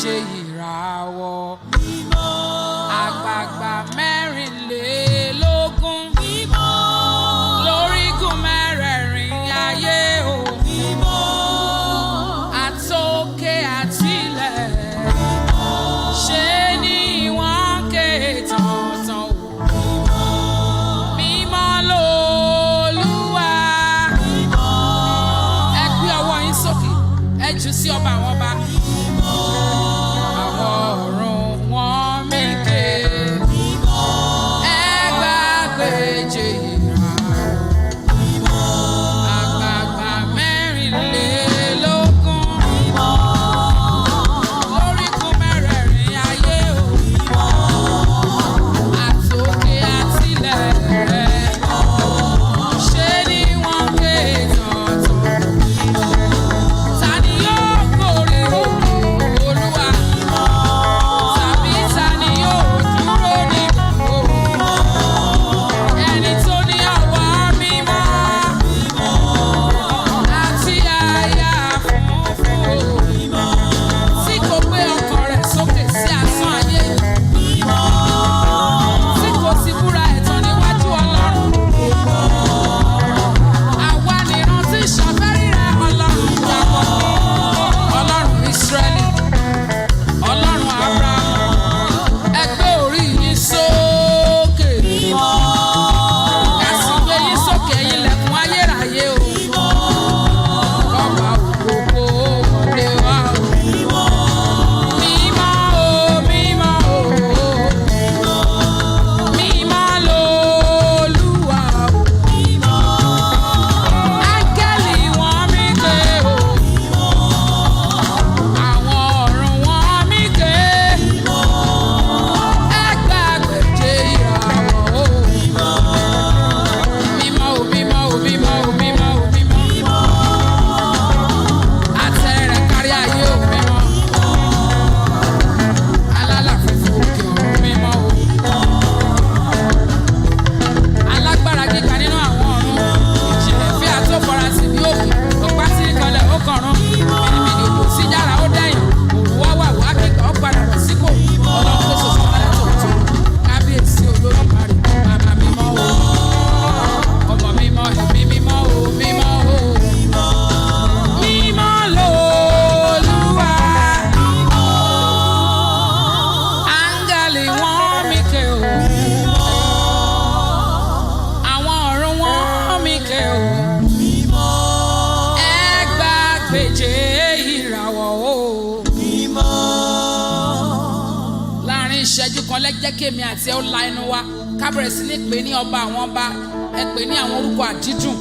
méje ìràwọ̀. Àgbààgbà mẹ́rìnlélógún. Lórígun mẹ́rẹ̀ẹ̀rin ayé o. Àtòkè àtilẹ̀. Ṣé ni wọ́n ké tọ̀tàn o. Mímọ́ l'Olúwa. Ẹ gbé ọwọ́ yín sókè. Ẹ jù sí ọba àwọn ọba. Àwọn ọ̀run wọn mí ké. Ẹgbàágbèje ìràwọ̀. Àgbààgbà mẹ́rìnlélógún. Lórígun mẹ́rẹ̀ẹ̀rin ayé o. Àtòkè àtilẹ̀. Ṣé ni wọ́n ké tọ̀tàn? Ta ni yóò gorí òkè Olúwa? Tàbí ta ni yóò dúró nípò? Ẹni tó ní àwọ̀ mímọ́ àti àyà funfun, tí kò gbé ọkàn rẹ̀ sókè sí asán ayé, tí kò sì búra ẹ̀tàn níwájú Ọlọ́run. Àwa nìran tí ṣàfẹ́rí rẹ̀, Ọlọ́run Jákọ́bù, Ọlọ́run Ísírẹ́lì, Ọlọ́run Ábúráhámù. Ẹ gbé orí yín sókè. Ẹ sì gbé yín sókè, ẹ̀yin ilẹ̀kùn ayérayé o. Ọba ògo wọlé wá o. Mímọ́ o, mímọ́ o. Mímọ́ l'Olúwa o. Áńgẹ́lì wọn mí ké o. Àwọn ọ̀run wọn mí ké. Ẹgbàágbèje ìràwọ̀ o. Mímọ́ o, mímọ́ o, mímọ́ o, mímọ́ o, mímọ́. Àtẹ rẹ̀ kárí ayé o, mímọ́. Alálàfífò òkè ọ̀run, mímọ́ o. Alágbára gíga nínú àwọn ọ̀run. Ìjìnlẹ̀ fẹ́ àtòfarasì bí òkè. Ọ̀pá tí ìkọlẹ̀ ó kọ̀run. Mìnìmìnì òjò sí yàrá ó dẹ́yìn. Òrùn wá wà wá kíkà ó padà rọ̀ sípò. Ọlọ́run tó ṣoṣo mọ́lẹ̀ tòótọ́. Kábíyèsí Olódùmarè. Bàbá mímọ́ o. Ọmọ mímọ́, ẹ̀mí mímọ́ o, mímọ́ o. Mímọ́ l'Olúwa. Áńgẹ́lì wọn mí ké o. Àwọn ọ̀run wọn mí ké o. Ẹgbàágbèje ìràwọ̀ o. Láàrin ìṣẹ́jú kan lẹ́jẹ́ kémi àti ẹ ó la ẹnu wa ká bẹ̀rẹ̀ sí ní pè ní ọba àwọn ọba. Ẹ pè ní àwọn orúkọ àdídùn.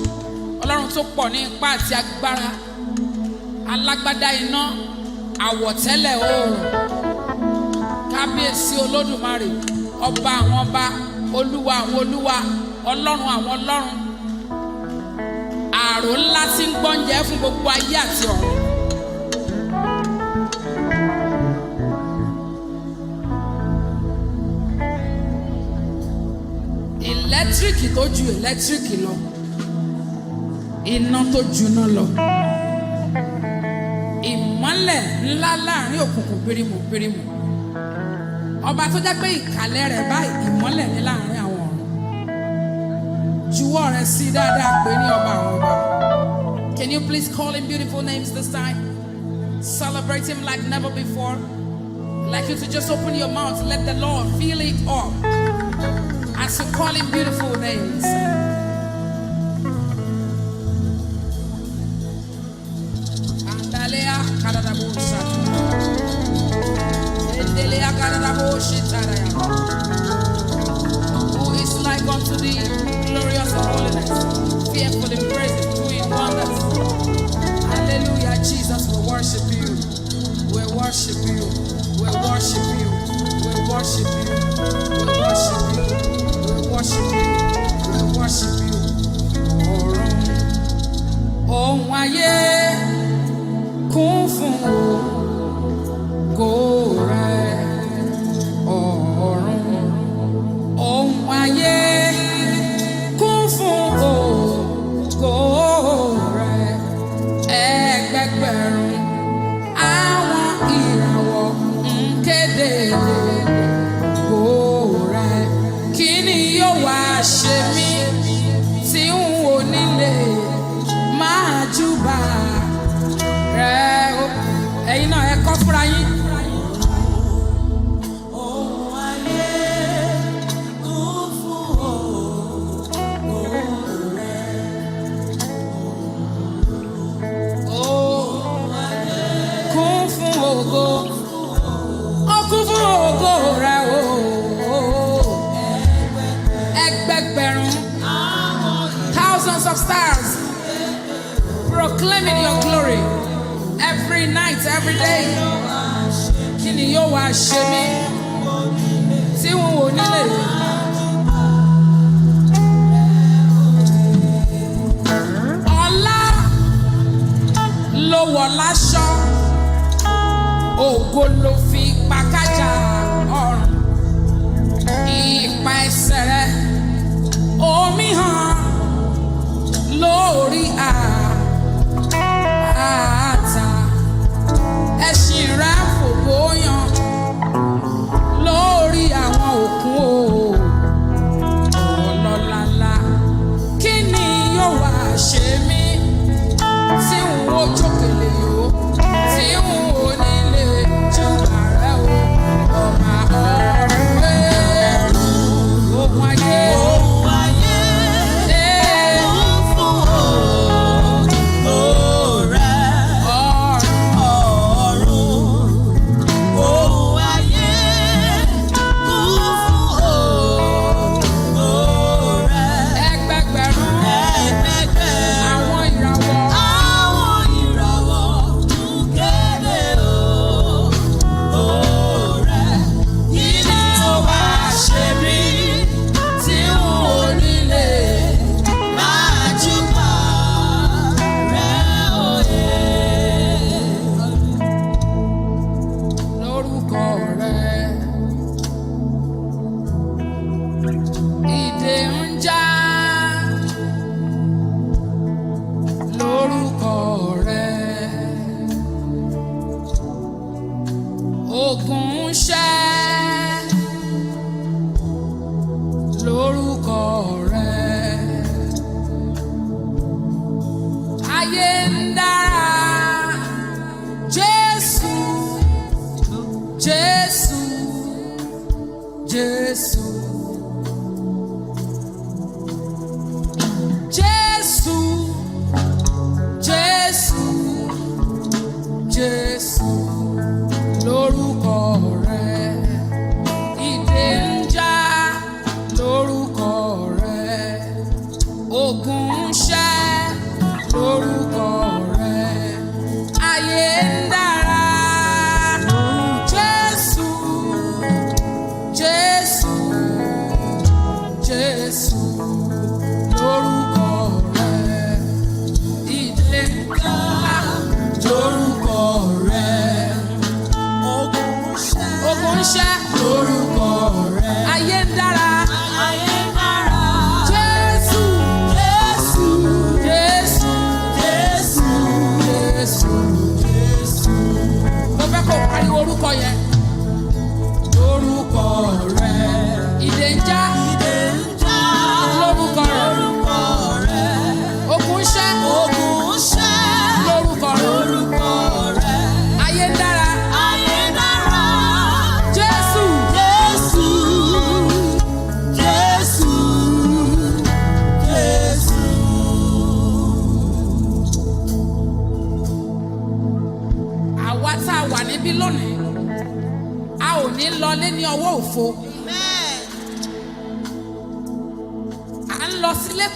Ọlọ́run tó pọ̀ ní ipá àti agbára. Alágbádá iná, àwọ̀tẹ́lẹ̀ oòrùn. Kábíyèsí Olódùmarè, ọba àwọn ọba, olúwa àwọn olúwa, ọlọ́run àwọn ọlọ́run. Ààrò ńlá tí ń gbọ́njẹ fún gbogbo ayé àti ọ̀run. Ẹlẹ́tíríkì tó ju ẹlẹ́tíríkì lọ. Iná tó juná lọ. Ìmọ́lẹ̀ ńlá láàrin òkùnkùn bírímù bírímù. Ọba tó jẹ́ pé ìkàlẹ̀ rẹ̀ báyìí ìmọ́lẹ̀ ní láàrin àwọn ọ̀run. Juwọ́ rẹ̀ sí dáadáa pé ní ọba àwọn ọba. Can you please call him beautiful names this time? Celebrate him like never before. I'd like you to just open your mouth and let the Lord fill it up as you call him beautiful names. Andalea karadabusa. Endelea karadabushitaraya. Who is like unto thee, glorious in holiness, fearful in praises, doing wonders. Hallelujah, Jesus, we worship you. We worship you. We worship you. We worship you. We worship you. We worship you. We worship you. Ọ̀run, ohun ayé kún fún ògo rẹ̀. Ọ̀run, ohun ayé kún fún ògo rẹ̀. Ẹgbẹgbẹ̀rún àwọn ìràwọ̀ fúnra yín. Thousands of stars proclaiming your glory every night, every day. Kí ni yóò wá ṣe mí tí wọn ò nílé? Ọlá ló wọ̀ láṣọ, ògo ló fi pàkájà ọrùn. Ipa ẹsẹ̀ rẹ̀ omi hàn lórí àáta. Ẹṣin rẹ̀ fògo yan lórí àwọn òkun ọlọ́lá. Kí ni yóò wá ṣe mí tí n ò jókèlè o, tí n ò nílé júbà rẹ̀ o, ọba ọ̀run ẹ̀rù ohun ayé.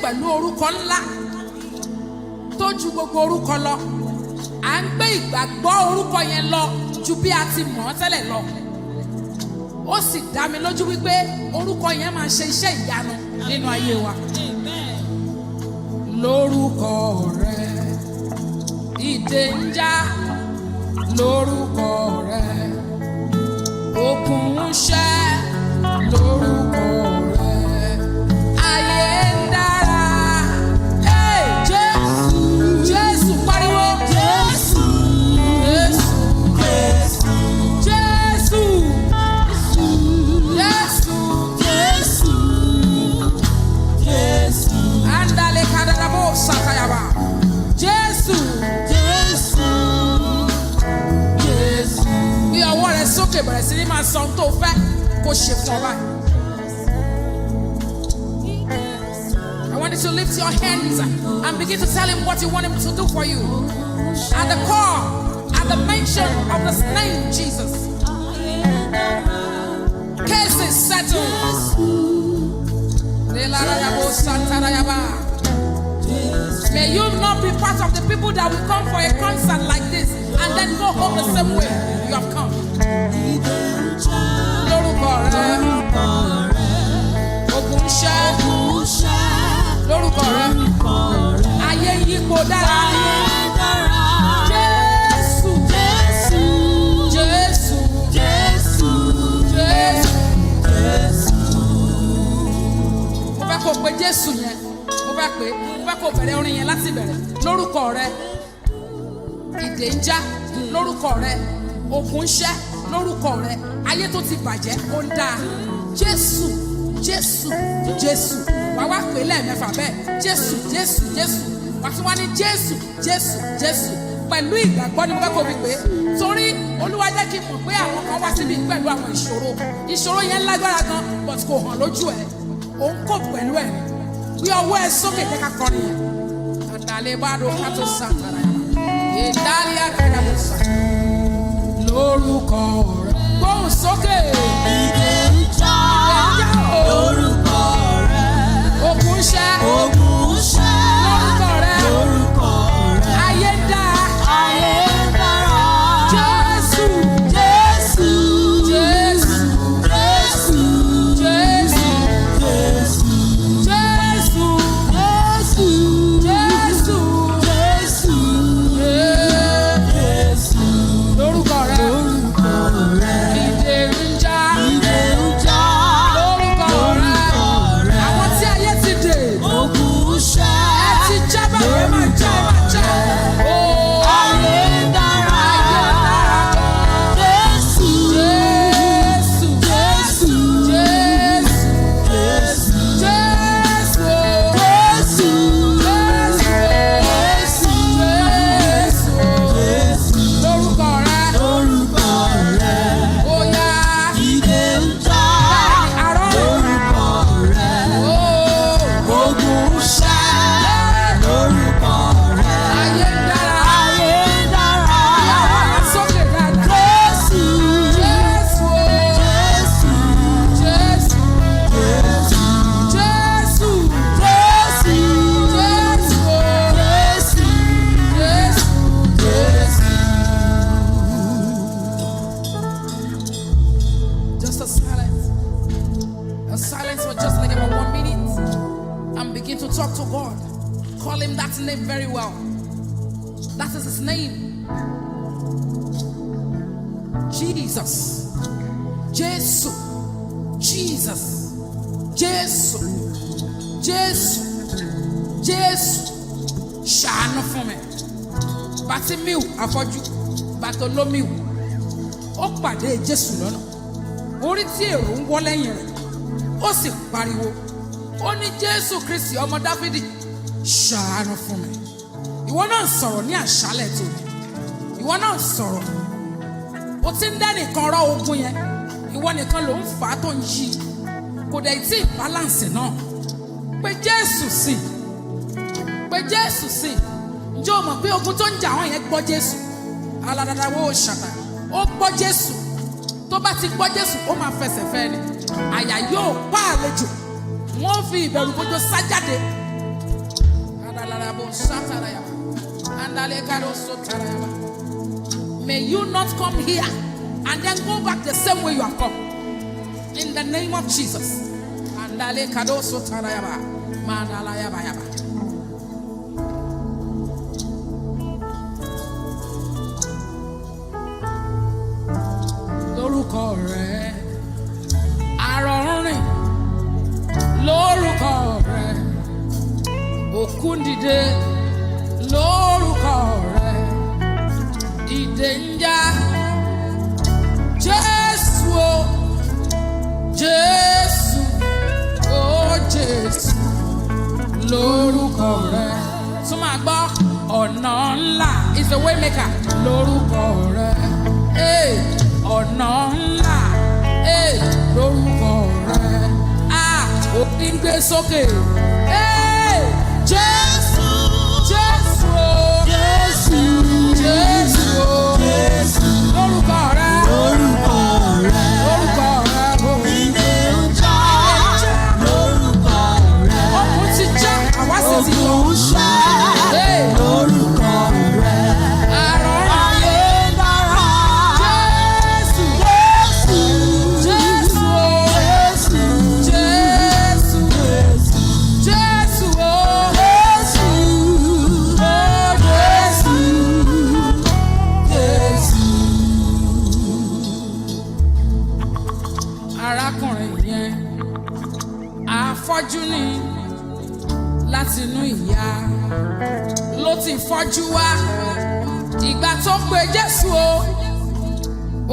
Pẹ̀lú orúkọ ńlá tó ju gbogbo orúkọ lọ. À ń gbé ìgbàgbọ́ orúkọ yẹn lọ ju bí a ti mọ̀ ọ́ tẹ́lẹ̀ lọ. Ó sì dá mi lójú wípé orúkọ yẹn máa ṣe iṣẹ́ ìyanu nínú ayé wa. Lórúkọ rẹ̀ ìdè ń já, lórúkọ rẹ̀ òkun ń ṣẹ́, lórúkọ rẹ̀ ayé ń dá. Jésù, Jésù, Jésù. sókè bẹ̀rẹ̀ sí ní máa sọ ohun tó fẹ́ kó ṣe fún ọ báyìí. I want you to lift your hands and begin to tell him what you want him to do for you. At the core, at the mention of this name, Jesus, case is settled. May you not be part of the people that will come for a concert like this and then go home the same way you have come. Lórúkọ rẹ, ogun ṣẹ́. Lórúkọ rẹ, ayé yípo dára. Jésù, Jésù, Jésù, Jésù, Jésù. Mo fẹ́ kó pe Jésù yẹn. Mo fẹ́ kó bẹ̀rẹ̀ orin yẹn láti bẹ̀rẹ̀. Lórúkọ rẹ, ìdè ń já. Lórúkọ rẹ, ogun ṣẹ́. Lórúkọ rẹ, ayé tó ti bàjẹ́ ó ń dáa. Jésù, Jésù, Jésù. Wà wá pè lẹ́ẹ̀mẹ́fà bẹ́ẹ̀. Jésù, Jésù, Jésù. Wà tún wá ní Jésù, Jésù, Jésù. Pẹ̀lú ìgbàgbọ́ ni mo fẹ́ kó fi pè é. Torí Olúwa jẹ́ kí n mọ̀ pé àwọn kan wá síbi pẹ̀lú àwọn ìṣòro. Ìṣòro yẹn lágbára gan, but kò hàn lójú ẹ̀. Òun kò pẹ̀lú ẹ̀. Bí ọwọ́ ẹ sókè jẹ́ ká kọrin yẹn. Àdàlẹ́ bá do ká tó sàtàrà yàrá. Ìdálẹ́ àdàlẹ́ bó sà. Lórúkọ rẹ̀. Gbóhùn sókè. Ìdè ń já. Lórúkọ rẹ̀. Ogun ṣẹ́. Ogun ṣẹ́. Lórúkọ rẹ̀. Lórúkọ rẹ̀. Ayé ń dá. Ayé ń dára. Jésù. Jésù. Jésù. Jésù. Jésù. Jésù. Jésù. Jésù. Jésù. Jésù. Lórúkọ rẹ̀. Lórúkọ rẹ̀. Ìdè ń já. Ìdè ń já. Lórúkọ rẹ̀. Àwọn tí ayé ti dè. Ogun ṣẹ́. Ẹ ti já báyìí, ẹ máa já, ẹ máa já. Oh. Ayé dára. Jésù. Jésù. Jésù. Jésù. Jésù. Jésù. Jésù. Jésù. Jésù. Lórúkọ rẹ̀. Lórúkọ rẹ̀. Ó yá. Ìdè ń já. Àrọ́. Lórúkọ rẹ̀. Oh. Ogun ṣẹ́. Lórúkọ rẹ̀. Ayé ń dára. Ayé dára. Àwọn sókè dáadáa. Jésù. Jésù. Jésù. Jésù. Jésù. Jésù. Jésù. Jésù. Jésù. Just a silence. A silence for just like about 1 minute. And begin to talk to God. Call him that name very well. That is his name. Jesus. Jesus. Jesus. Jesus. Jesus. Jesus. Ṣàánú fún mi. Bàtímíù afọ́jú. Bàtólómíù. Ó pàdé Jésù lọ́nà. Orí tí èrò ń wọ́ lẹ́yìn rẹ̀. Ó sì pariwo. Ó ní Jésù Kristi ọmọ Dáfídì. Ṣàánú fún mi. Ìwọ náà sọ̀rọ̀ ní àṣálẹ̀ tó ní. Ìwọ náà sọ̀rọ̀. O ti ń dẹ́nìkan rọ́ ogun yẹn. Ìwọ nìkan ló ń fà á tó ń yí. Kò dẹ̀ tí ì balance náà. Pé Jésù sí. Pé Jésù sí. Ǹjẹ́ o mọ̀ pé ogun tó ń jà wọ́n yẹn gbọ́ Jésù? Aládàáwó ṣàtà. Ó gbọ́ Jésù. Tó bá ti gbọ́ Jésù, ó máa fẹsẹ̀ fẹ́ ni. Àyà yóò pa àlejò. Wọ́n fi ìbẹ̀rù bójó sá jáde. May you not come here and then go back the same way you have come. In the name of Jesus. Lórúkọ rẹ̀, arọ ń rìn. Lórúkọ rẹ̀, òkú ń dìde. Lórúkọ rẹ̀, ìdè ń já. Jésù o, Jésù o, Jésù. Lórúkọ rẹ̀, tún máa gbọ́ ọ̀nà ńlá is the way maker. Lórúkọ rẹ̀, ọ̀nà ńlá. sókè. Hey! Jésù, Jésù, Jésù, Jésù, Jésù, lórúkọ rẹ, lórúkọ rẹ̀. lórúkọ rẹ, Ilé ń já lórúkọ rẹ̀. ọkùn ti já, àwa sì ti lọ. Ogun ṣẹ́ Hey! lórúkọ rẹ̀. Àrọ̀ Ayé dára. Jésù, Jésù, Jésù, Jésù, Jésù, Jésù, Jésù, Jésù, Jésù, Jésù. arákùnrin yẹn afọ́jú ni láti inú ìyá ló ti fọ́jú wá ìgbà tó pe Jésù o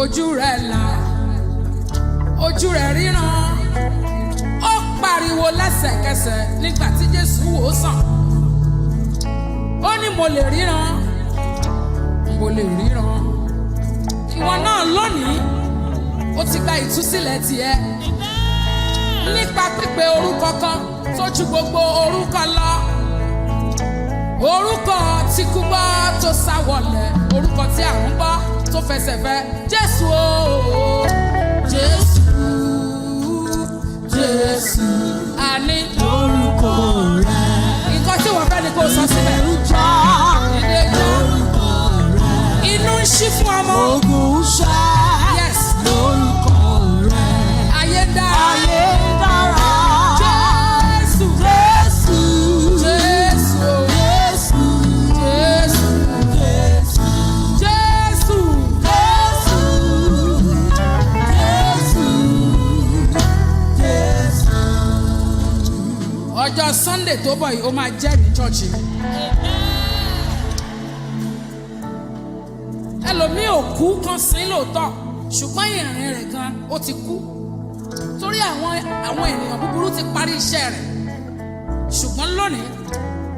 ojú rẹ̀ là ojú rẹ̀ ríran ó pariwo lẹ́sẹ̀kẹsẹ̀ nígbà tí Jésù wò ó sàn ó ní mo lè ríran mo lè ríran ìwọ náà lónìí ó ti gba ìtúsílẹ̀ tiẹ̀ nípa pípe orúkọ kan tó ju gbogbo orúkọ lọ orúkọ tí kú gbọ́ tó sá wọlẹ̀ orúkọ tí àrùn gbọ́ tó fẹsẹ̀ fẹ́ Jésù ooo Jésù Jésù àní Lórúkọ rẹ̀. nǹkan tí wọ́n fẹ́ ni kó sọ síbẹ̀ Ilé ń já ìdè jẹ́ lórúkọ rẹ̀. inú ń ṣí fún ọmọ Ogun ṣẹ́ yes lórúkọ rẹ̀. ayé dá Ayé dára. Jésù Jésù, Jésù Jésù, Jésù Jésù, Jésù. Jésù, Jésù, Jésù. Ọjọ́ Sunday tó bọ̀ yìí ó máa jẹ́rìí chọ́ọ̀chì. Ẹlòmíì ò kú kan sí lóòótọ́ ṣùgbọ́n ìrìn rẹ̀ gan ó ti kú torí àwọn ènìyàn búburú ti parí iṣẹ́ rẹ̀ ṣùgbọ́n lónìí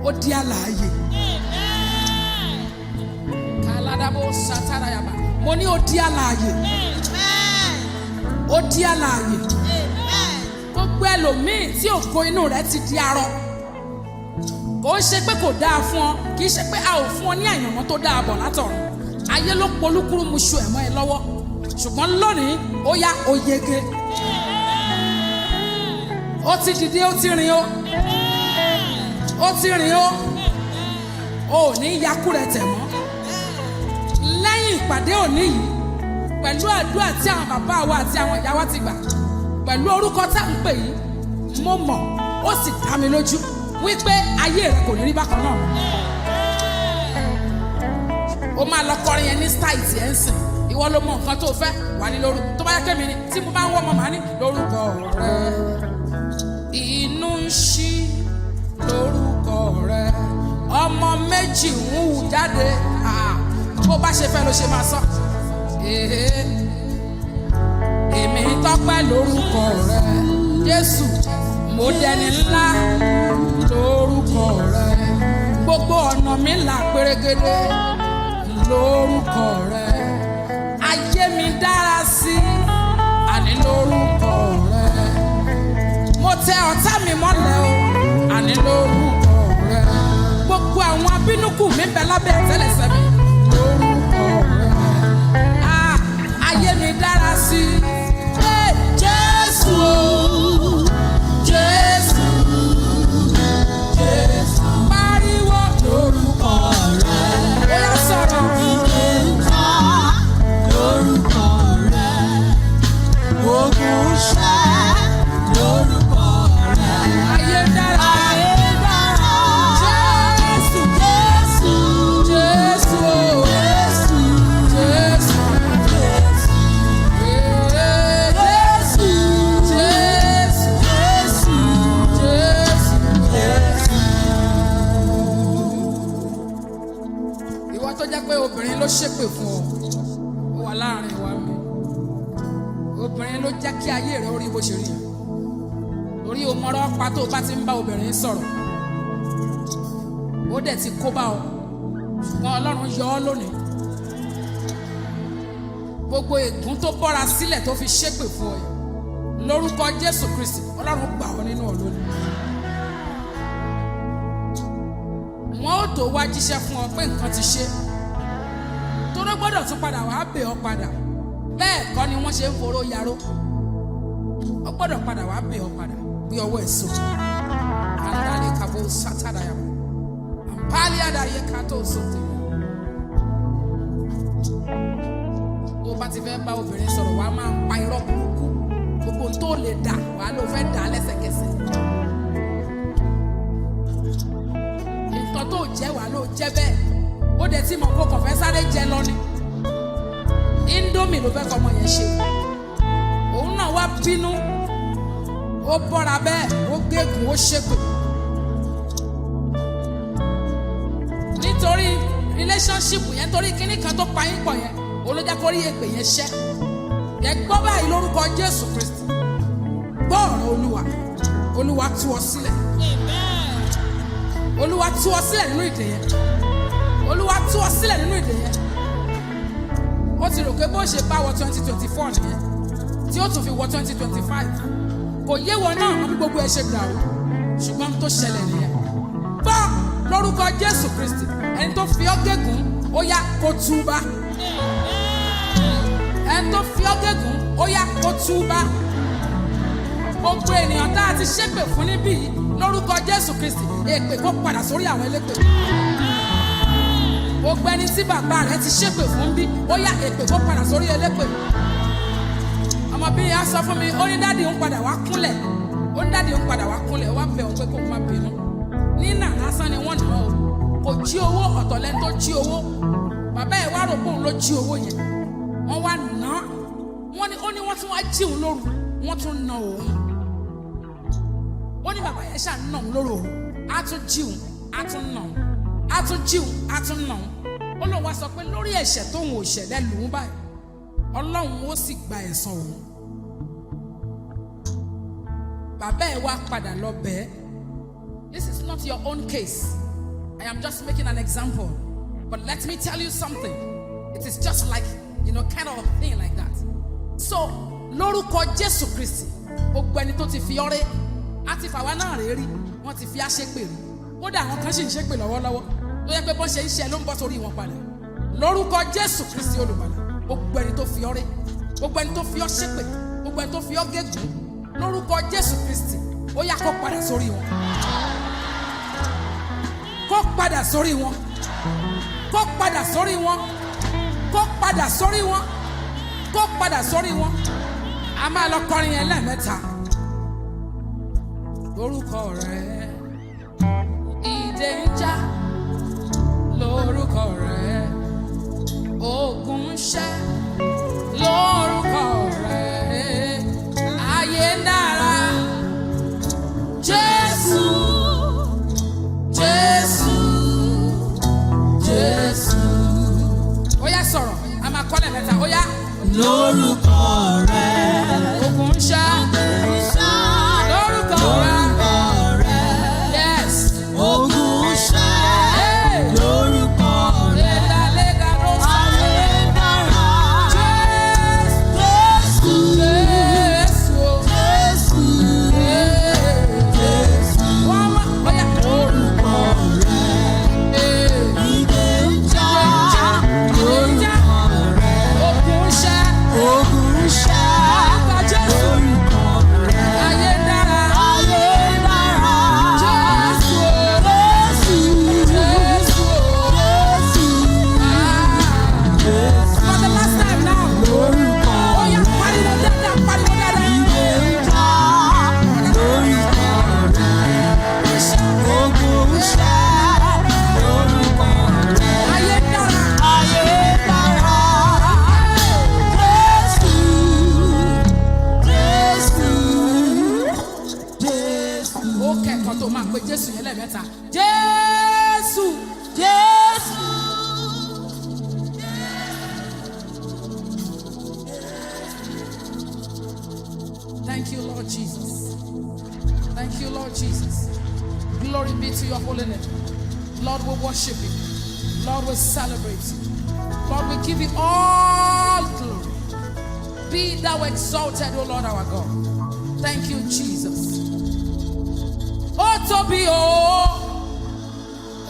ó di alààyè. Kàládàbò sátárayàbà mo ní ó di alààyè ó di alààyè. Gbogbo ẹlòmíì tí ògo inú rẹ̀ ti di arọ kò ń ṣe pé kò dáa fún ọ kì í ṣe pé a ò fún ọ ní àyànmọ́ tó dáa bọ̀ látọ̀run ayé ló polúkúrú mu ṣu ẹ̀mọ́ ẹ lọ́wọ́ ṣùgbọ́n lónìí ó yá ó yege ó ti dìde ó ti rìn ó ti rìn ó ní yakú rẹ̀ tẹ̀ mọ́ lẹ́yìn ìpàdé òní yìí pẹ̀lú àdúrà tí àwọn bàbá wa àti àwọn ìyá wa ti gbà pẹ̀lú orúkọ tá à ń pè yìí mo mọ̀ ó sì dá mi lójú wípé ayé rẹ kò ní rí bákan náà ó máa lọ kọrin yẹn ní style tí ẹ ń sìn ìwọ ló mọ nǹkan tó fẹ́ wà ní lórúkọ tó bá yẹ kémi ni tí mo bá ń wọ́ ọmọ màá ní lórúkọ rẹ inú ń ṣí lórúkọ rẹ ọmọ méjì ń hù jáde bó bá ṣe fẹ́ ló ṣe máa sọ èmi tọ́pẹ́ lórúkọ rẹ Jésù mo dẹni ńlá lórúkọ rẹ gbogbo ọ̀nà mi là pérégedé lórúkọ rẹ ayé mi dára sí àní lórúkọ rẹ mo tẹ ọ̀tá mi mọ́lẹ̀ o àní lórúkọ rẹ gbogbo àwọn abínúkù mi bẹ lábẹ́ àtẹ́lẹsẹ̀ mi lórúkọ rẹ ayé mi dára sí Jésù Jésù Jésù pariwo lórúkọ rẹ ó yá sọ̀rọ̀. Ilé ń já lórúkọ rẹ̀. Ogun ṣẹ́ lórúkọ rẹ̀. Ayé dára. Ayé dára. Jésù Jésù, Jésù Jésù, Jésù Jésù, Jésù Jésù, Jésù. Jésù. Ìwọ tó jẹ́ pé obìnrin ló ṣépè fún ọ ó wà láàrin wa mi obìnrin ló jẹ́ kí ayé rẹ̀ ó rí bó ṣe rí orí o mọ̀rọ̀ pa tó o bá ti ń bá obìnrin sọ̀rọ̀ ó dẹ̀ ti kó bá ọ ṣùgbọ́n Ọlọ́run yọ ọ́ lónìí gbogbo ègún tó bọ́ra sílẹ̀ tó fi ṣépè fún ọ lórúkọ Jésù Kristi Ọlọ́run gbà ọ́ nínú ọlọ́ni. Wọ́n ó tó wá jíṣẹ́ fún ọ pé nǹkan ti ṣe tó ló gbọ́dọ̀ tún padà wàá bẹ̀ ọ́ padà bẹ́ẹ̀ kọ́ ni wọ́n ṣe ń foró yaró ó gbọ́dọ̀ padà wàá bẹ̀ ọ́ padà bí ọwọ́ ẹ̀ sọ àndàlẹ́ kàbó sátádàyà àǹpálí àdáyé kátó sóde. Tó bá ti fẹ́ bá obìnrin sọ̀rọ̀ wàá máa ń pa irọ́ burúkú gbogbo tó lè dà wàá ló fẹ́ dà lẹ́sẹ̀kẹsẹ̀. Nǹkan tó jẹ́ wàá ló jẹ́ bẹ́ẹ̀ ó dẹ̀ tí mo kó kàn fẹ́ sáré jẹ lọ ni. Indomie ló fẹ́ kọ́ ọmọ yẹn ṣe òun náà wá bínú ó bọ́ra bẹ́ẹ̀ ó gégùn ó ṣépè nítorí relationship yẹn torí kíní kan tó pa yín pọ̀ yẹn olójà kó rí èpè yẹn ṣẹ́ yẹ gbọ́ báyìí lórúkọ Jésù Kristi gbọ́ ọ̀rọ̀ Olúwa tú ọ sílẹ̀ Olúwa tú ọ sílẹ̀ nínú ìdè yẹn Olúwa tú ọ sílẹ̀ nínú ìdè yẹn ó ti rò pé bó ṣe bá wọ 2024 nìyẹn tí ó tún fi wọ 2025 kò yé wọn náà wọn bí gbogbo ẹ ṣe gbà ó ṣùgbọ́n tó ṣẹlẹ̀ nìyẹn gbọ́ lórúkọ Jésù Kristi ẹni tó fi ọ́ gégùn ó yá kó túbá ẹni tó fi ọ́ gégùn ó yá kó túbá gbogbo ènìyàn tá a ti ṣépè fún níbí yìí lórúkọ Jésù Kristi èpè kó padà sórí àwọn elépè gbogbo ẹni tí bàbá rẹ ti ṣépè fún bí ó yá èpè kó padà sórí elépè. Ọmọbìnrin yà sọ fún mi ó ní dáàdi ń padà wá kúnlẹ̀ ó ní dáàdi ń padà wá kúnlẹ̀ wá bẹ̀ ọ́ pé kó má bínú nínà lásán ni wọ́n nà ó kò jí owó ọ̀tọ̀ lẹ́ni tó jí owó bàbá ẹ̀ wá rò pé òun ló jí owó yẹn wọ́n wá nà á ó ní wọ́n tún wá jí òun lóru wọ́n tún nà òun ó ní bàbá yẹn ṣáà nà òun lóru òun á tún jí òun á tún nà òun á tún jí òun á tún nà òun ó lóun wá sọ pé lórí ẹ̀ṣẹ̀ tóun ò ṣẹ̀lẹ̀ lòun báyìí Ọlọ́run ó sì gba ẹ̀san òun. Bàbá ẹ̀ wá padà lọ bẹ́ẹ̀. This is not your own case. I am just making an example. But let me tell you something. It is just like, kind of a thing like that. So, lórúkọ Jésù Kristi, gbogbo ẹni tó ti fi ọrẹ, àti fàwa náà rèé rí, wọ́n ti fi àṣepè rí. Kódà àwọn kan sì ń ṣépè lọ́wọ́lọ́wọ́. Tó yẹ pé bọ́n ṣe ń ṣe ló ń bọ́ sórí wọn padà. Lórúkọ Jésù Kristi olùgbàlà. Gbogbo ẹni tó fi ọ́ rẹ́ gbogbo ẹni tó fi ọ́ ṣépè gbogbo ẹni tó fi ọ́ gégùn lórúkọ Jésù Kristi ó yá kó padà sórí wọn kó padà sórí wọn kó padà sórí wọn kó padà sórí wọn kó padà sórí wọn a máa lọ kọrin yẹn lẹ́ẹ̀mẹ́ta lórúkọ rẹ ìdè ń já lórúkọ rẹ. Ogun ṣẹ́ lórúkọ rẹ̀ ayé dára Jésù Jésù Jésù. Ó yá sọ̀rọ̀ a máa kọ́lẹ̀ mẹ́ta ó yá. Lórúkọ rẹ̀ ogun ṣẹ́ lórúkọ rẹ̀ yes ogun ṣẹ́ lórúkọ rẹ̀. Thank you, Lord Jesus. Thank you, Lord Jesus. Glory be to your holy name. Lord, we worship you. Lord, we celebrate you. Lord, we give you all glory. Be thou exalted, O Lord our God. Thank you, Jesus. Ó tóbi o,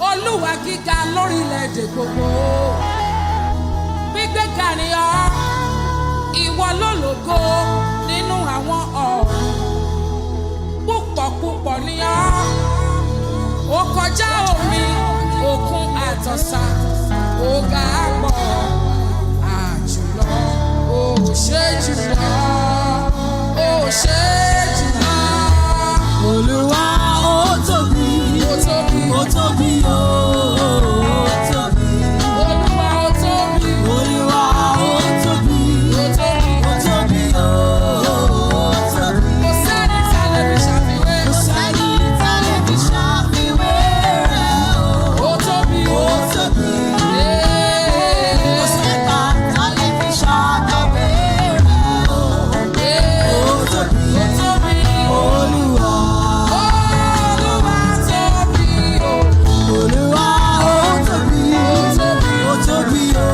Olúwa gíga lórílẹ̀-èdè gbogbo. Gbígbéga ni ọ́, ìwọ lólògo nínú àwọn ọ̀run. Púpọ̀ púpọ̀ ni ọ́, ó kọjá omi, òkun àtọ̀sà, ó ga pọ̀ àjùlọ, ó ṣe jùlọ, ó ṣe jùlọ. Olúwa ó tóbi, Ó tóbi, ó tóbi o, ó tóbi. Olúwa ó tóbi, Olúwa ó tóbi, ó tóbi, ó tóbi o, ó tóbi. kò sẹ́ni tá lè fi ṣàfiwé. Kò sẹ́ni tá lè fi ṣàfiwé rẹ̀ o. Ó tóbi, Ó tóbi. ee, Kò sẹ́ni tá lè fi ṣàkàwé rẹ̀ o. ee, Ó tóbi. ó tóbi. Olúwa. Olúwa tóbi o. Olúwa ó tóbi, Ó tóbi. ó tóbi o,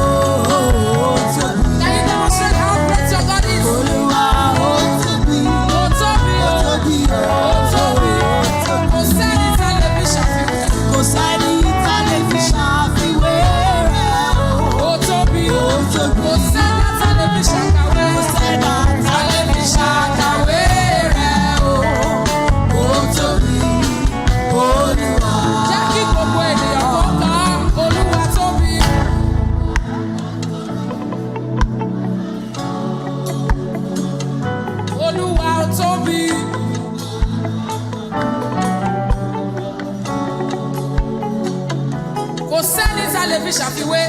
ó tóbi. Can you demonstrate how great your God is? Olúwa ó tóbi, Ó tóbi ó o. tóbi o, Ó tóbi. ó tóbi. Kò sẹ́ni tá lè fi ṣàfiwé. Kò sẹ́ni tá lè fi ṣàfiwé rẹ̀ o. Ó tóbi o. Ó tóbi. Kò sẹ́ni tá lè fi ṣàkàwé. Kò sẹ́ni Tá lè fi ṣàkàwé rẹ̀ o. ó tóbi, Olúwa. Jẹ́ kí gbogbo ènìyàn kó kà á. Olúwa tóbi. Olúwa ó tóbi. Kò sẹ́ni tá lè fi ṣàfiwé.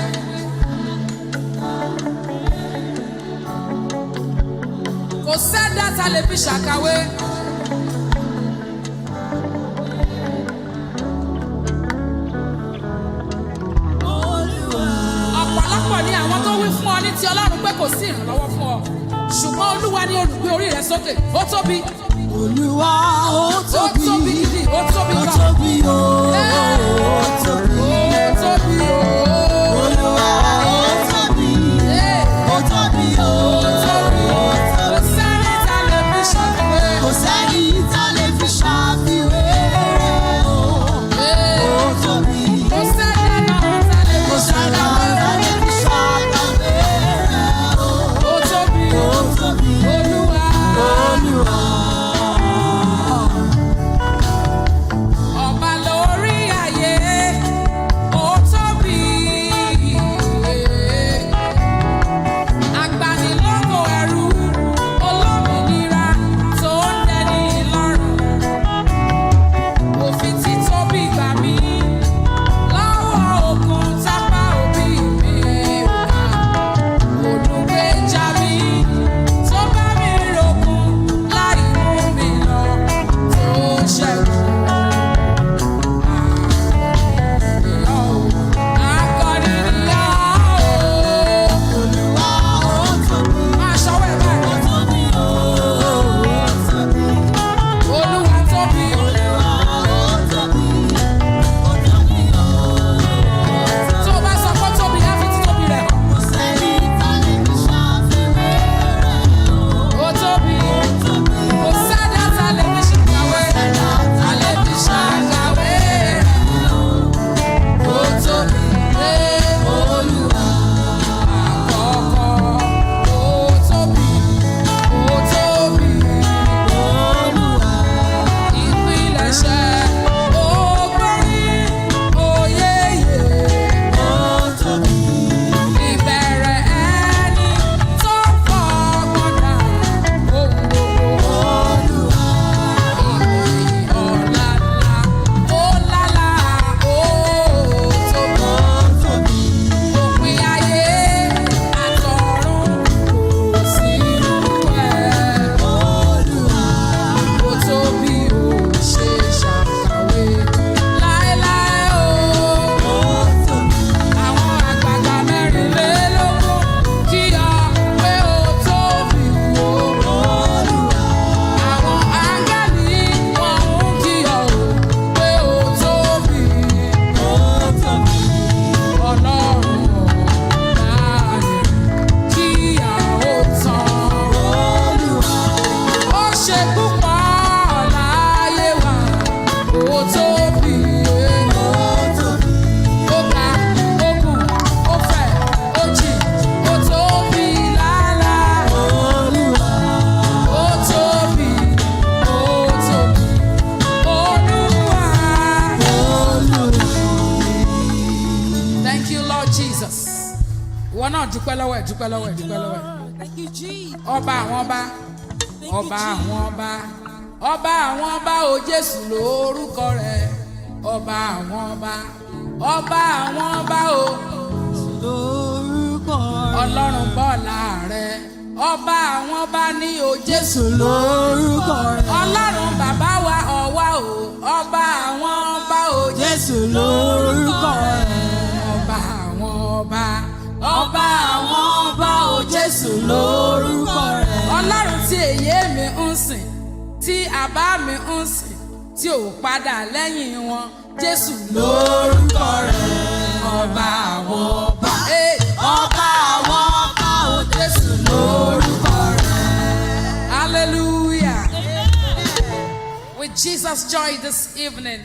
Kò sẹ́dá tá lè fi ṣàkàwé. Olúwa. Ọ̀pọ̀lọpọ̀ ni àwọn tó wí fún ọ ní ti Ọlọ́run pé kò sí ìrànlọ́wọ́ fún ọ. Ṣùgbọ́n Olúwa ni olùgbé orí rẹ sókè. Ó tóbi. Olúwa ó Ó tóbi tóbi, gidi. Ó tóbi ó gan. tóbi o, Ó ó tóbi. tóbi o. Olúwa ó tóbi, Ee, ó tóbi o, ó tóbi. ó Kò tóbi. sẹ́ni tá lè fi ṣàfiwé. Kò sẹ́ni tá lè fi ṣàfiwé rẹ̀ o. Ee, Ó tóbi, kò sẹ́ni náà tá lè kò fi sẹ́ni ṣàkàwé. tá lè fi ṣàkàwé rẹ̀ o. Ó tóbi. Ó tóbi, Olúwa. Olúwa. Ọba lórí ayé, dúpẹ́ lọ́wọ́ ẹ̀, dúpẹ́ lọ́wọ́ ẹ̀, dúpẹ́ lọ́wọ́ ẹ̀. Thank you, Jesus. Ọba àwọn ọba, ọba àwọn ọba, ọba àwọn ọba o Jésù lórúkọ rẹ̀. Ọba àwọn ọba, ọba àwọn ọba o. Lórúkọ rẹ̀. Ọlọ́run Bọ́lá rẹ̀. Ọba àwọn ọba ní o Jésù lórúkọ rẹ̀. Ọlọ́run bàbá wa ọ̀wá o. Ọba àwọn ọba o Jésù lórúkọ rẹ̀. Ọba àwọn ọba, Ọba àwọn ọba o Jésù lórúkọ rẹ̀. Ọlọ́run tí èyí mi ń sìn, tí àbá mi ń sìn, tí ò padà lẹ́yìn wọn, Jésù Lórúkọ rẹ̀. ọba àwọn ọba. Ọba àwọn ọba o Jésù lórúkọ rẹ̀. Hallelujah. With Jesus' joy this evening,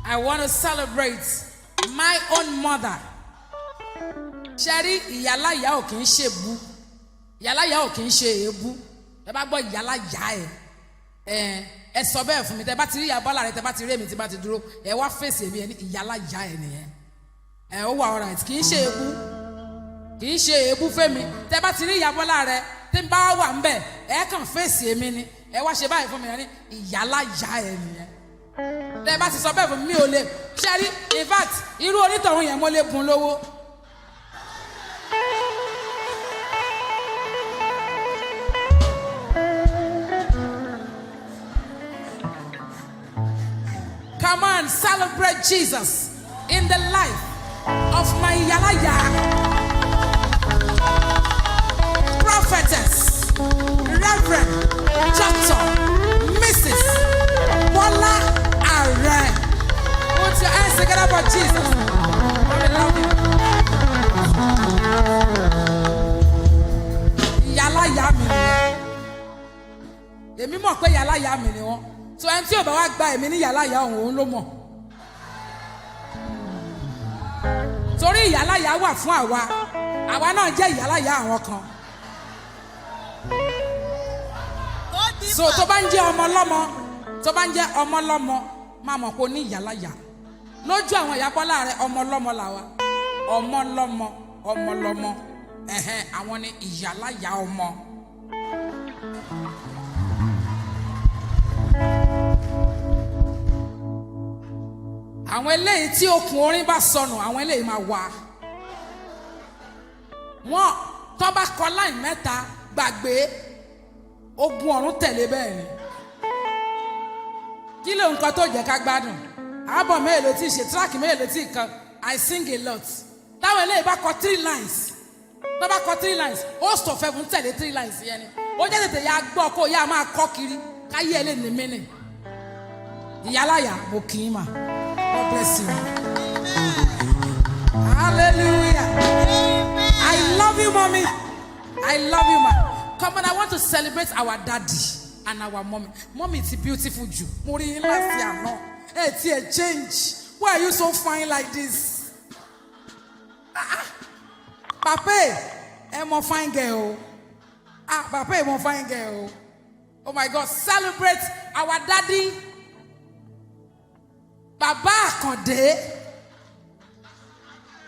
I want to celebrate my own mother. Ṣẹ́rí ìyáláyà ò kì í ṣe bú, ìyáláyà ò kì í ṣe èébú. Ẹ bá gbọ́ ìyáláyà ẹ sọ bẹ́ẹ̀ fún mi. Tẹ bá ti rí ìyá Bọ́lá rẹ, tẹ bá ti rí èmi tí bá ti dúró, ẹ wá fèsì èmi ẹ ní ìyáláyà ẹ nìyẹn. Ó wà alright, kì í ṣe èébú, kì í ṣe èébú fẹ́mi. Tẹ bá ti rí ìyá Bọ́lá rẹ, tí n bá wà ń bẹ̀, ẹ kàn fèsì èmi ni. Ẹ wá ṣe báyìí fún mi ẹ ní ìyáláyà ẹ nìyẹn. Tẹ bá ti sọ bẹ́ẹ̀ fún mi, mi ò lè. Ṣẹ́rí in fact irú onítọ̀hún yẹn mo lè bùn lówó. Come on, celebrate Jesus in the life of my Yalaya, prophetess, Reverend, Doctor, Mrs. Bola Are. Put your hands together for Jesus. I love you. Yalaya mi ni. Èmi mọ̀ pé Yalaya mi ni wọ́n. So ẹni tí ò bá wá gba èmi ní ìyáláyà òun ló mọ̀. Torí ìyáláyà wà fún àwa náà jẹ́ ìyáláyà àwọn kan. So tó bá ń jẹ́ ọmọ lọ́mọ, tó bá ń jẹ́ ọmọ lọ́mọ, máa mọ̀ pé ó ní ìyáláyà. Lójú àwọn ìyá Bọ́lá rẹ̀ ọmọ lọ́mọ làwa. Ọmọ lọ́mọ, àwọn ni ìyáláyà ọmọ. Àwọn eléyìí tí okùn orin bá sọnù, àwọn eléyìí máa wà. Wọ́n tó bá kọ láì mẹ́ta gbàgbé ogun ọ̀run tẹ̀lé bẹ́ẹ̀ ni. Kí ló nǹkan tó jẹ́ ká gbádùn? Àbọ̀ mélòó tí ṣe tíráàkì mélòó tí kan I sing a lot. Táwọn eléyìí bá kọ 3 lines. Tó bá kọ 3 lines, host of heaven tẹ̀lé 3 lines yẹn ni. Ó jẹ́ tètè ya gbọ́ kó ya máa kọ́ kiri káyé ẹ lè ní mí nì. Ìyáláyà mo kì í mà. God bless you. Hallelujah. I love you, mommy. I love you, ma. Come on, I want to celebrate our daddy and our mommy. Mommy, it's beautiful Jew. Mori last year, no. Hey, it's a change. Why are you so fine like this? Papa, I'm a fine girl. Papa, I'm a fine girl. Oh my God, celebrate our daddy. Bàbá Àkàndé,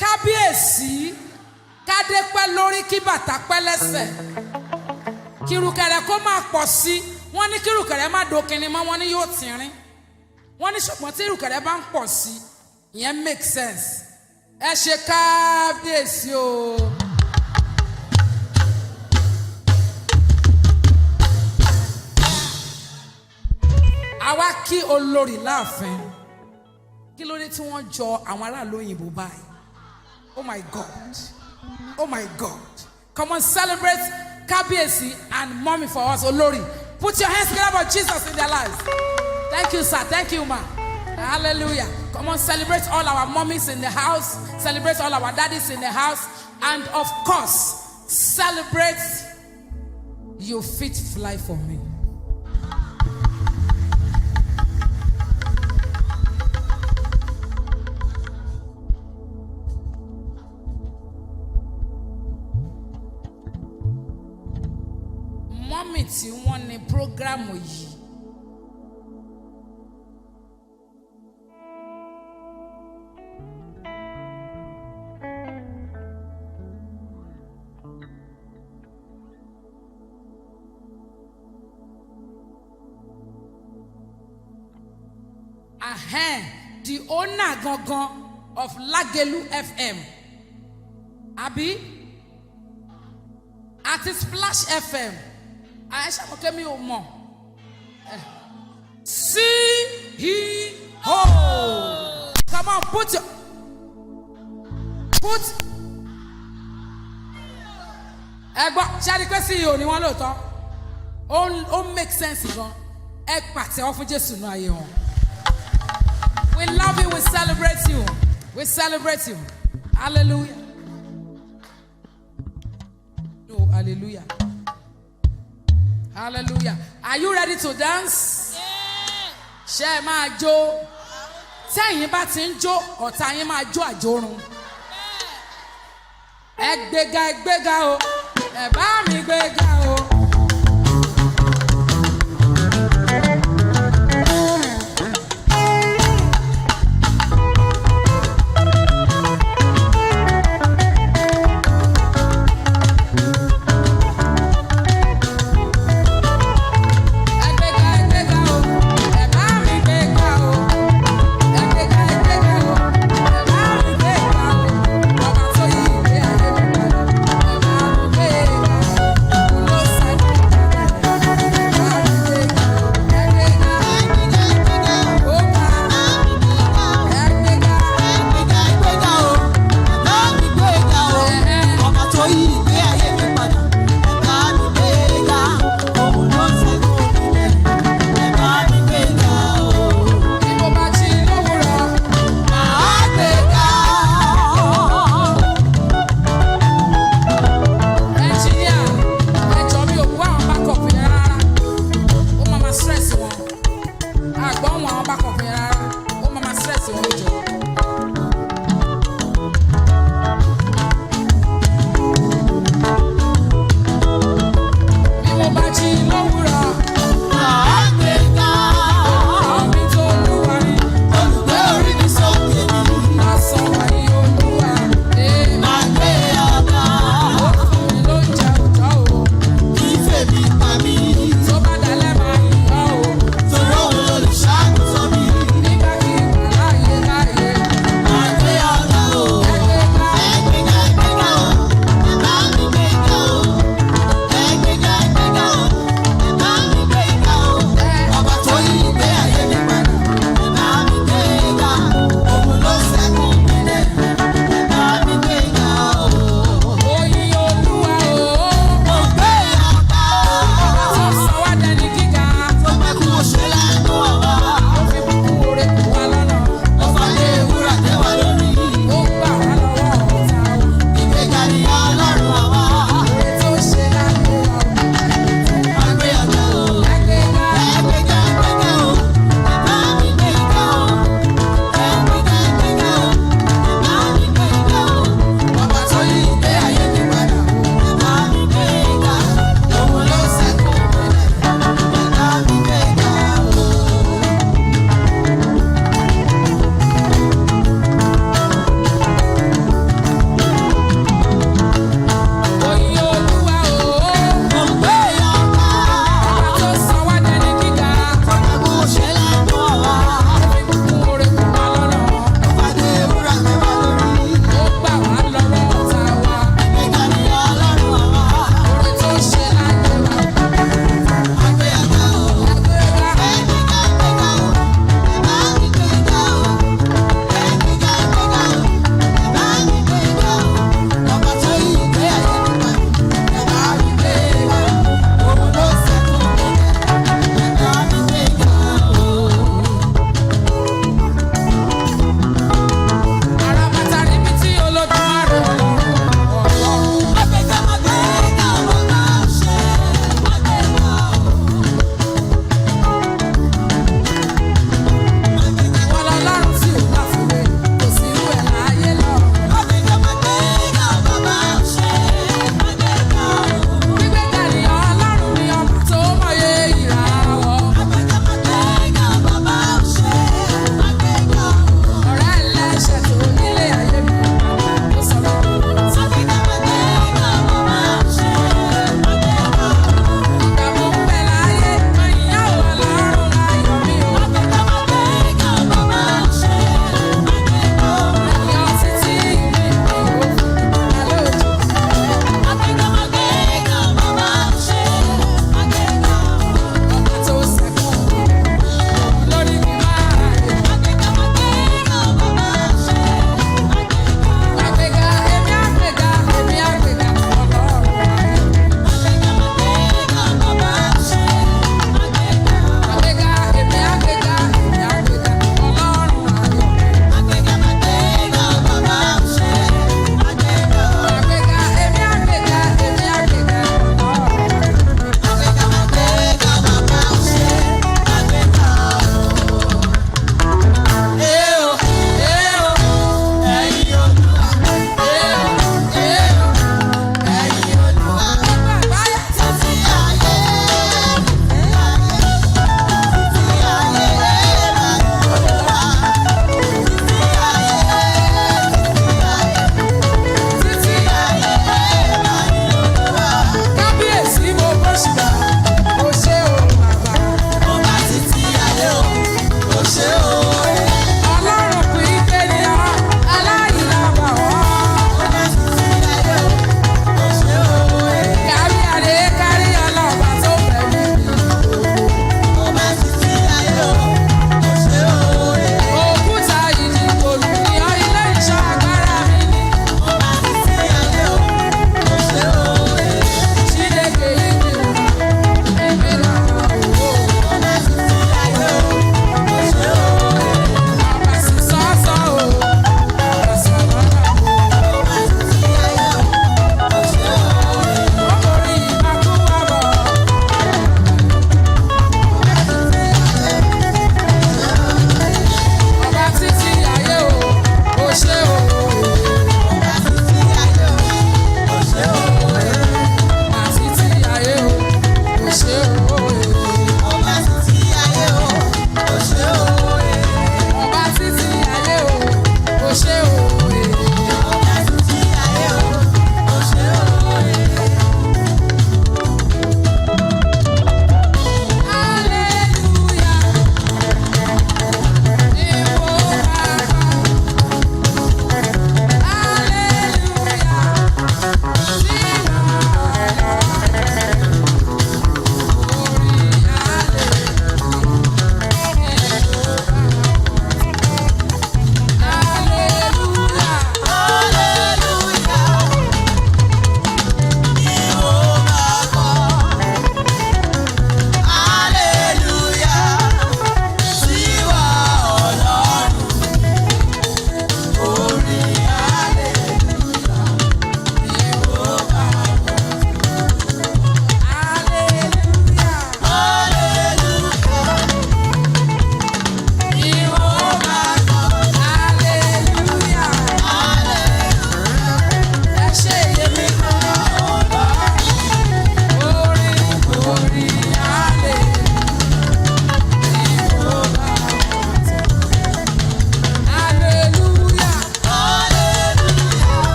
kábíyèsí, kádé pẹ́ lórí kí bàtà pẹ́ lẹ́sẹ̀. Kìrùkẹ̀rẹ̀ kó máa pọ̀ sí. Wọ́n ní kìrùkẹ̀rẹ̀ má dókinni mọ́, wọ́n ní yóò tìrín. Wọ́n ní ṣùgbọ́n tí kìrùkẹ̀rẹ̀ bá ń pọ̀ sí, ìyẹn make sense. Ẹ ṣe kábíyèsí o. Àwa kí olórí láàfin. Kí ló dé tí wọ́n jọ àwọn aráàlú òyìnbó báyìí? Oh my God. Oh my God. Come on, celebrate Kábíyèsí and mommy for us, Olórí. Put your hands together for Jesus in their lives. Thank you, sir. Thank you, ma. Hallelujah. Come on, celebrate all our mommies in the house. Celebrate all our daddies in the house. And of course, celebrate You Fit Fly for Me. Mọ́mì tí wọ́n ní prógrámù yìí. The owner gangan of Lagelu FM. Abi? Àti Splash FM. Aisha Mokemi Omo. CEO. Come on, put. Ẹgbọ́n, ṣé a rí pé CEO ni wọ́n lóòótọ́? Ó make sense gan. Ẹ pàtẹ́wọ́ fún Jésù nínú ayé wọn. We love you, we celebrate you. We celebrate you. Hallelujah. No, hallelujah. Hallelujah. Are you ready to dance? Ṣé ẹ máa jó? Tẹ́yìn bá ti ń jó, ọ̀tá yín máa jó àjórun. Ẹ gbéga o. Ẹ bá mi gbéga o.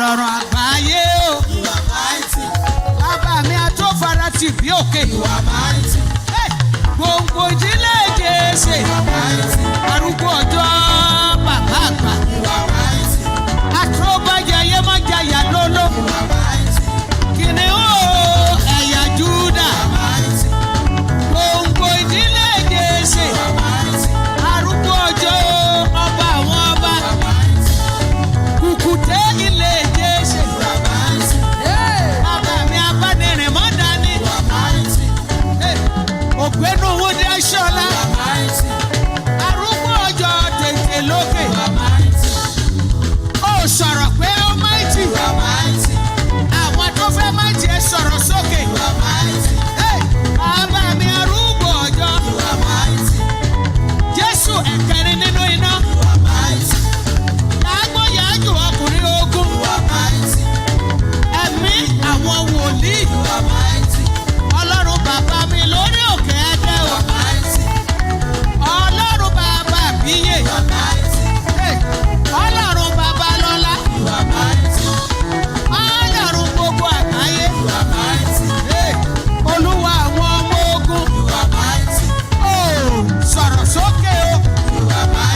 Ọlọ́run àgbáyé o. You are mighty. Bàbá mi àtọ́farasí bí òkè. You are mighty. Gbòǹgbò ìdílé Jésè. You are mighty. Arúgbó ọjọ́ bàbá àgbà. You are mighty. Àtọ́bàjayé má jayà lóló. You are mighty. Kìnìún ẹ̀yà Júdà. You are mighty. Gbòǹgbò ìdílé Jésè. You are mighty. Arúgbó ọjọ́ ọba àwọn ọba. You are mighty. Kùkùté ilé Jésè. You are mighty. Bàbá mi abánirìn mọ́ dání. You are mighty. Ògbénu Wúdí Aṣọ́lá. You are mighty. Arúgbó ọjọ́ tètè lókè. You are mighty. Ó sọ̀rọ̀ pé ó mighty. You are mighty. Àwọn tó fẹ́ mighty ẹ sọ̀rọ̀ sókè. You are mighty. Bàbá mi arúgbó ọjọ́. You are mighty. Jésù ẹ̀kẹrin nínú iná. You are mighty. Lágbóyàjú ọkùnrin ogun. You are mighty. Ẹ̀mí àwọn wòlíì. You are mighty. Ọlọ́run bàbá mi lórí òkè ẹ̀dẹ́ o. You are mighty. Ọlọ́run bàbá bíyè. You are mighty. Ọlọ́run bàbá lọ́lá. You are mighty. Ọlọ́run gbogbo àgbáyé. You are mighty. Olúwa àwọn ọmọ ogun. You are mighty. Sọ̀rọ̀ sókè o. You are mighty.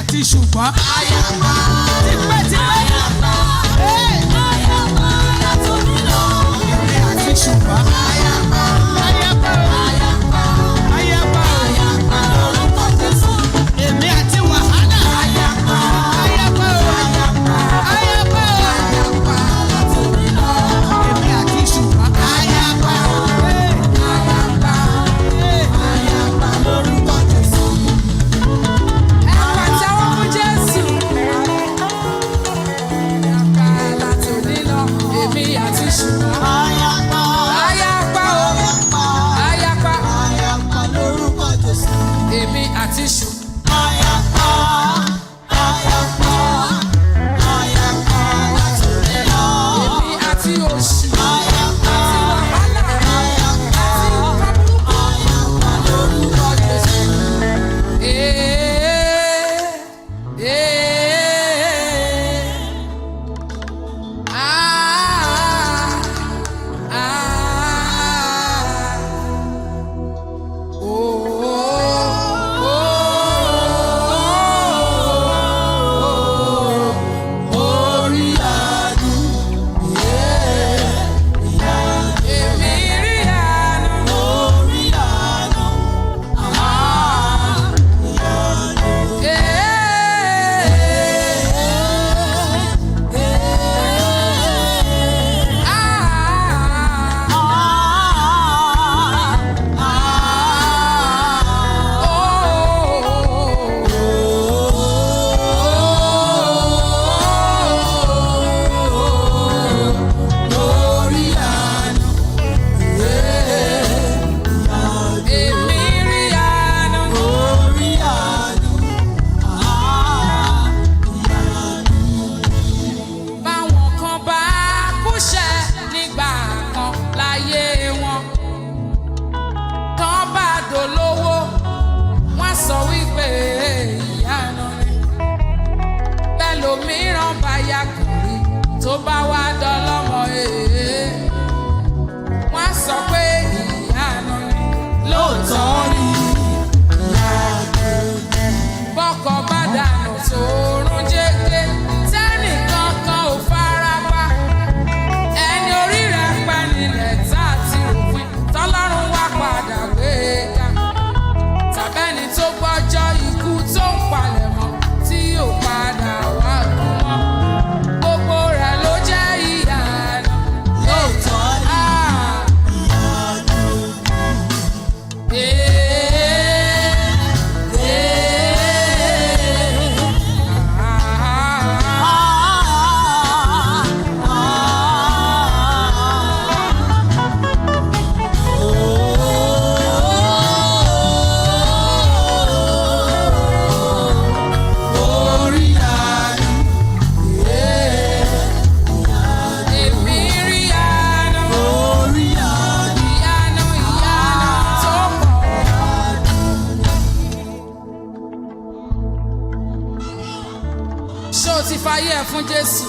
àti ṣùgbọ́n. Ayapa. Tipẹ́tipẹ́. Ayapa. Ayapa látòní lọ. Èmi àti ṣùgbọ́n. Ayapa. Ayapa. Ayapa. Ayapa. Ayapa lórúkọ Jésù. Èmi àti wàhálà. Ayapa. Ayapa. Ayapa. Ayapa. Ayapa látòní lọ. Èmi àti ṣùgbọ́n. Ayapa. Ayapa. Ayapa lórúkọ Jésù. Ẹ pàtẹ́wọ́ fún Jésù. Ayapa látòní lọ. Èmi àti ṣùgbọ́n. Ayapa. Ayapa o. Ayapa. Ayapa lórúkọ Jésù. Èmi àti ṣùgbọ́n. Ayapa. Ayapa. Ayapa látòní lọ. Èmi àti òṣì. Ayapa. Àti wàhálà. Ayapa. Àti nǹkan burúkú. Ayapa lórúkọ Jésù. Báwọn kan bá kúṣẹ̀ nígbà kan láyé wọn, tán bá dolówó, wọ́n sọ wípé ìyanu ni. Bẹ́lòmíràn bá yàgòrí tó bá wá dọlọ́mọ wọ́n sọ pé ìyanu ni. Lóòótọ́ ni bọ́kọ bá dànù sórun jẹ́gẹ́ tẹ́nìkan kan ò fara pa. Ẹni orí rẹ̀ pẹ́ nílẹ̀ tá àti òfin tọ́lọ́run wá padà gbé ga. Tàbẹ́ni tó gbọ́jọ́ ikú tó ń palẹ̀mọ́ tí ò padà wá kú mọ́. Gbogbo rẹ̀ ló jẹ́ ìyanu. Lóòótọ́ ni ìyanu. Èmi rí ìyanu. Ìyanu, ìyanu tó pọ̀. Ṣé o ti fayé ẹ fún Jésù?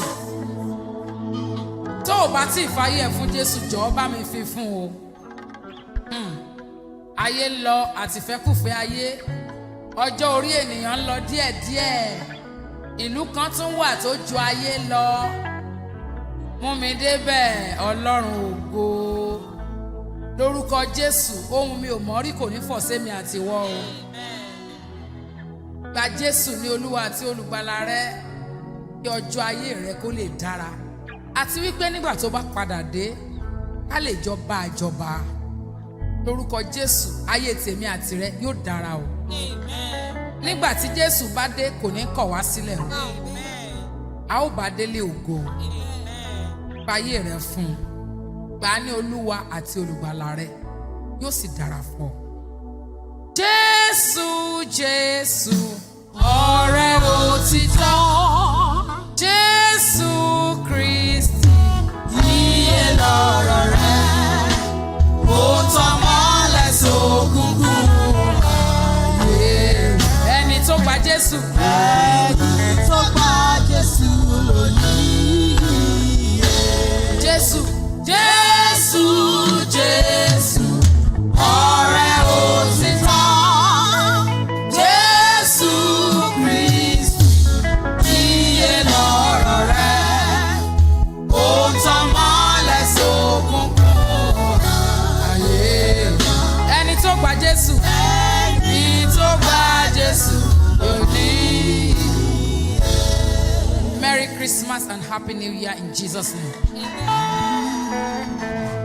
Tó o bá tí ì fayé ẹ fún Jésù, jọ̀ọ́ bá mi fi fún o. Ayé ń lọ àtìfẹ́kùfẹ́ ayé. Ọjọ́ orí ènìyàn ń lọ díẹ̀díẹ̀. Ìlú kan tún wà tó ju ayé lọ. Mú mi débẹ̀, Ọlọ́run ògo. Lórúkọ Jésù, ohun mi ò mọ̀ rí kò ní fọ̀ sémi àtiwọ́ o. Gba Jésù ní Olúwa àti Olùgbàlà rẹ kí ọjọ́ ayé rẹ kó lè dára. Àti wípé nígbà tó bá padà dé, ká lè jọ bá a jọba. Lórúkọ Jésù, ayé tèmi àti rẹ yóò dára o. Nígbà tí Jésù bá dé, kò ní kọ̀ wá sílẹ̀ o. A ó bá délé ògo. Fayé rẹ fún un. Gbà á ní Olúwa àti Olùgbàlà rẹ, yóò sì dára fún ọ. Jésù, Jésù, ọ̀rẹ́ òtítọ́. Jésù Kristi, níyè lọ̀rọ̀ rẹ. Ó tàn mọ́lẹ̀ sókùnkùn ayé. Ẹni tó gba Jésù. Ẹni tó gba Jésù lónìí. Jésù, Jésù, Jésù, ọ̀rẹ́ òtítọ́. Jésù Kristi. and Happy New Year in Jesus' name.